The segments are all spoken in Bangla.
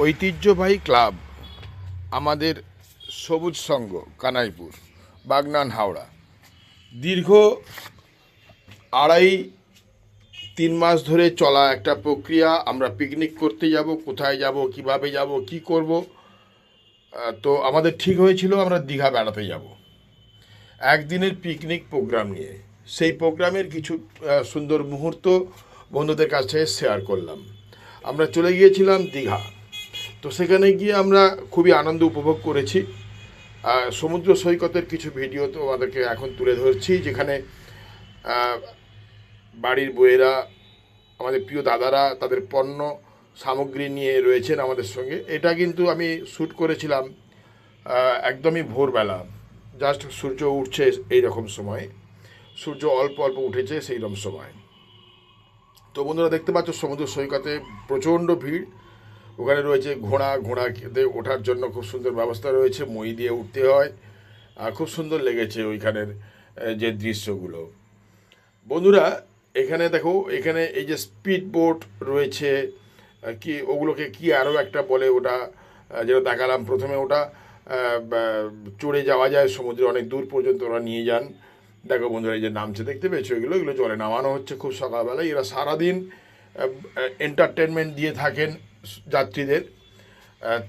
ঐতিহ্যবাহী ক্লাব আমাদের সবুজ সংঘ কানাইপুর বাগনান হাওড়া দীর্ঘ 2.5-3 মাস ধরে চলা একটা প্রক্রিয়া। আমরা পিকনিক করতে যাব, কোথায় যাব, কিভাবে যাব, কি করব। তো আমাদের ঠিক হয়েছিল আমরা দীঘা বেড়াতে যাব একদিনের পিকনিক প্রোগ্রাম নিয়ে। সেই প্রোগ্রামের কিছু সুন্দর মুহূর্ত বন্ধুদের কাছে শেয়ার করলাম। আমরা চলে গিয়েছিলাম দীঘা। তো সেখানে গিয়ে আমরা খুবই আনন্দ উপভোগ করেছি। সমুদ্র সৈকতের কিছু ভিডিও তো আমাদেরকে এখন তুলে ধরছি, যেখানে বাড়ির বউয়েরা, আমাদের প্রিয় দাদারা তাদের পণ্য সামগ্রী নিয়ে রয়েছেন আমাদের সঙ্গে। এটা কিন্তু আমি শ্যুট করেছিলাম একদমই ভোরবেলা, জাস্ট সূর্য উঠছে এই রকম সময়, সূর্য অল্প অল্প উঠেছে সেই রকম সময়। তো বন্ধুরা দেখতে পাচ্ছ সমুদ্র সৈকতে প্রচণ্ড ভিড়। ওখানে রয়েছে ঘোড়াতে ওঠার জন্য খুব সুন্দর ব্যবস্থা রয়েছে, মই দিয়ে উঠতে হয়। খুব সুন্দর লেগেছে ওইখানের যে দৃশ্যগুলো। বন্ধুরা এখানে দেখো, এখানে এই যে স্পিড বোট রয়েছে, কি ওগুলোকে কি আরও একটা বলে, ওটা যেটা দেখালাম প্রথমে, ওটা চড়ে যাওয়া যায় সমুদ্রে, অনেক দূর পর্যন্ত ওরা নিয়ে যান। দেখো বন্ধুরা এই যে নামছে, দেখতে পেয়েছো, এগুলো জলে নামানো হচ্ছে খুব সকালবেলায়। এরা সারাদিন এন্টারটেনমেন্ট দিয়ে থাকেন যাত্রীদের।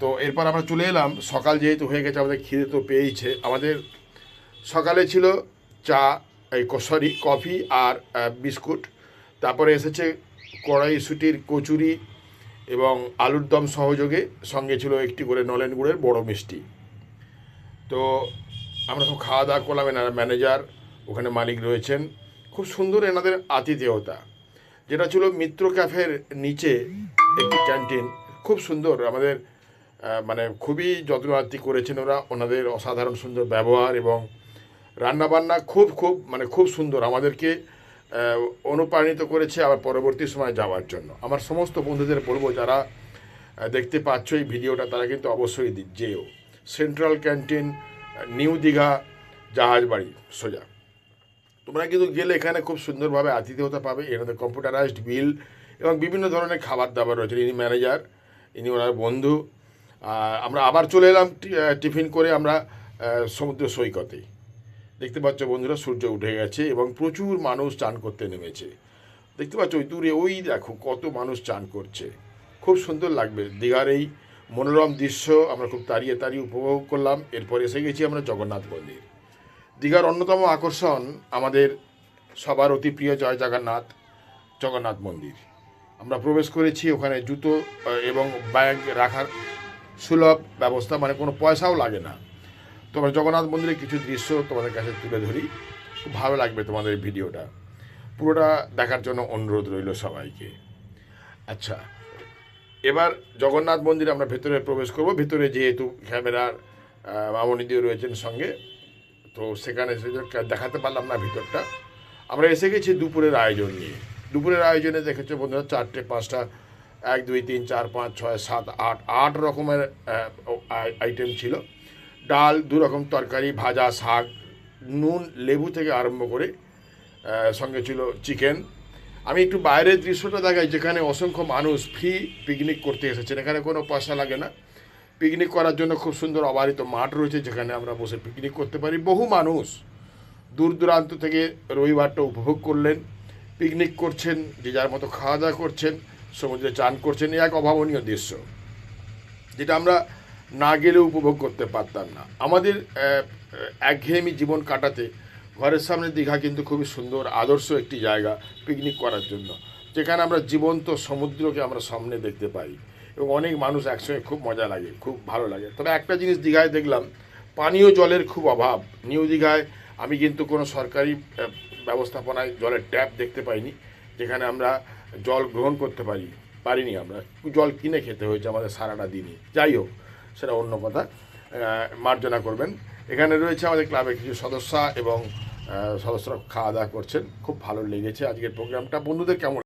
তো এরপর আমরা চলে এলাম, সকাল যেহেতু হয়ে গেছে আমাদের খিদে তো পেয়েছে। আমাদের সকালে ছিল চা, কফি আর বিস্কুট। তারপরে এসেছে কড়াইশুঁটির কচুরি এবং আলুর দম সহযোগে, সঙ্গে ছিল একটি করে নলেন গুড়ের বড় মিষ্টি। তো আমরা সব খাওয়া দাওয়া করলাম। এনারা ম্যানেজার, ওখানে মালিক রয়েছেন। খুব সুন্দর এনাদের আতিথেয়তা। যেটা ছিল মিত্র ক্যাফের নিচে একটি ক্যান্টিন, খুব সুন্দর। আমাদের মানে খুবই যত্নআত্তি করেছেন ওরা, ওনাদের অসাধারণ সুন্দর ব্যবহার এবং রান্নাবান্না খুব সুন্দর। আমাদেরকে অনুপ্রাণিত করেছে আবার পরবর্তী সময় যাওয়ার জন্য। আমার সমস্ত বন্ধুদের বলবো, যারা দেখতে পাচ্ছ এই ভিডিওটা, তারা কিন্তু অবশ্যই যেও। Central canteen, new Digha, Jahajbari সোজা। তোমরা কিন্তু গেলে এখানে খুব সুন্দরভাবে আতিথেয়তা পাবে। এখানে কম্পিউটারাইজড বিল এবং বিভিন্ন ধরনের খাবার দাবার রয়েছে। ইনি ম্যানেজার, ইনি ওনার বন্ধু। আমরা আবার চলে এলাম টিফিন করে আমরা সমুদ্র সৈকতে। দেখতে পাচ্ছ বন্ধুরা সূর্য উঠে গেছে এবং প্রচুর মানুষ চান করতে নেমেছে। দেখতে পাচ্ছ ওই দূরে, ওই দেখো কত মানুষ চান করছে। খুব সুন্দর লাগবে দীঘার এই মনোরম দৃশ্য আমরা খুব তাড়িয়ে উপভোগ করলাম। এরপর এসে গেছি আমরা জগন্নাথ মন্দির। দীঘার অন্যতম আকর্ষণ আমাদের সবার অতি প্রিয় জগন্নাথ মন্দির। আমরা প্রবেশ করেছি, ওখানে জুতো এবং ব্যাগ রাখার সুলভ ব্যবস্থা, মানে কোনো পয়সাও লাগে না। তোমরা জগন্নাথ মন্দিরের কিছু দৃশ্য তোমাদের কাছে তুলে ধরি, খুব ভালো লাগবে তোমাদের ভিডিওটা। পুরোটা দেখার জন্য অনুরোধ রইল সবাইকে। আচ্ছা, এবার জগন্নাথ মন্দিরে আমরা ভেতরে প্রবেশ করব। ভেতরে যেহেতু ক্যামেরার মামনিদিও রয়েছেন সঙ্গে, তো সেখানে দেখাতে পারলাম না ভিতরটা। আমরা এসে গেছি দুপুরের আয়োজন নিয়ে। দুপুরের আয়োজনে দেখেছো বন্ধুরা 4টে 5টা 1 2 3 4 5 6 7 8 রকমের আইটেম ছিল। ডাল, 2 রকম তরকারি, ভাজা, শাক, নুন, লেবু থেকে আরম্ভ করে সঙ্গে ছিল চিকেন। আমি একটু বাইরের দৃশ্যটা দেখাই, যেখানে অসংখ্য মানুষ ফ্রি পিকনিক করতে এসেছেন। এখানে কোনো পয়সা লাগে না। পিকনিক করার জন্য খুব সুন্দর অবারিত মাঠ রয়েছে, যেখানে আমরা বসে পিকনিক করতে পারি। বহু মানুষ দূর দূরান্ত থেকে রবিবারটা উপভোগ করলেন, পিকনিক করছেন, যে যার মতো খাওয়া দাওয়া করছেন, সমুদ্রে চান করছেন। এক অভাবনীয় দৃশ্য, যেটা আমরা না গেলেও উপভোগ করতে পারতাম না। আমাদের একঘেয়েমি জীবন কাটাতে ঘরের সামনে দীঘা কিন্তু খুবই সুন্দর আদর্শ একটি জায়গা পিকনিক করার জন্য, যেখানে আমরা জীবন্ত সমুদ্রকে আমরা সামনে দেখতে পাই এবং অনেক মানুষ একসঙ্গে, খুব মজা লাগে, খুব ভালো লাগে। তবে একটা জিনিস দীঘায় দেখলাম, পানীয় জলের খুব অভাব। নিউ দীঘায় আমি কিন্তু কোনো সরকারি ব্যবস্থাপনায় জলের ট্যাপ দেখতে পাইনি, যেখানে আমরা জল গ্রহণ করতে পারিনি। আমরা জল কিনে খেতে হয়েছে আমাদের সারাটা দিনই। যাই হোক, সেটা অন্য কথা, মার্জনা করবেন। এখানে রয়েছে আমাদের ক্লাবের কিছু সদস্য এবং সদস্যরা খাওয়া দাওয়া করছেন। খুব ভালো লেগেছে আজকের প্রোগ্রামটা। বন্ধুদের কেমন